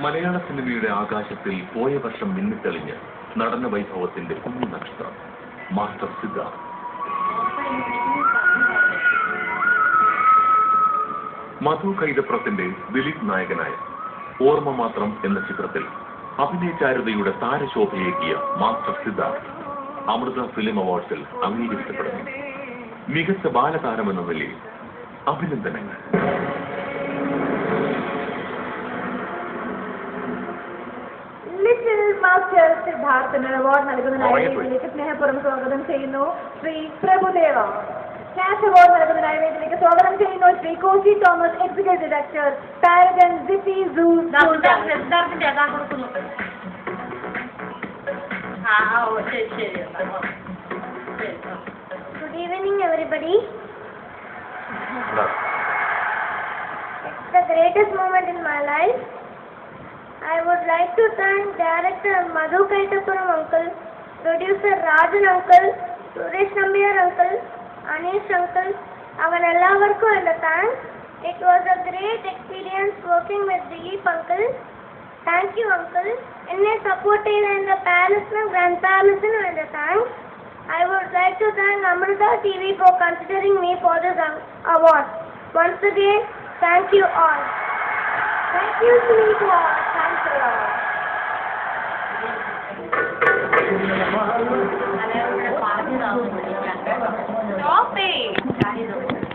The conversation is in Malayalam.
മലയാള സിനിമയുടെ ആകാശത്തിൽ പോയ വർഷം മിന്നിത്തെളിഞ്ഞ് നടന വൈഭവത്തിന്റെ കുഞ്ഞു നക്ഷത്രം മാസ്റ്റർ സിദ്ധാർത്ഥ്. മധു കൈതപ്രത്തിന്റെ ദിലീപ് നായകനായ ഓർമ്മ മാത്രം എന്ന ചിത്രത്തിൽ അഭിനയചാരുതയുടെ താരശോഭയേകിയ മാസ്റ്റർ സിദ്ധാർത്ഥ് അമൃത ഫിലിം അവാർഡ്സിൽ അംഗീകരിക്കപ്പെടുന്നു. മികച്ച ബാലതാരമെന്ന നിലയിൽ അഭിനന്ദനങ്ങൾ. മാസ്റ്റർ സിദ്ധാർത്ഥിന് അവാർഡ് നൽകുന്നതിനായി സ്നേഹപൂർവ്വം സ്വാഗതം ചെയ്യുന്നു ശ്രീ പ്രഭുദേവ. ക്യാഷ് അവാർഡ് നൽകുന്നതിനായി വേദിയിലേക്ക് സ്വാഗതം ചെയ്യുന്നു Shri Koshy Thomas, executive director, Paragon City Zoo. Good evening, everybody. It's the greatest moment in my life. I would like to thank director Madhu Kaitapuram uncle, producer Rajan uncle, Suresh Nambiyar uncle, Anish uncle. Avanellavurkku and thanks. It was a great experience working with Dilip uncle. Thank you uncle. Enne supported and the parents and grandparents and thanks. I would like to thank Amrita TV for considering me for this award. Once again, thank you all. Thank you, sweetheart. Thanks a lot.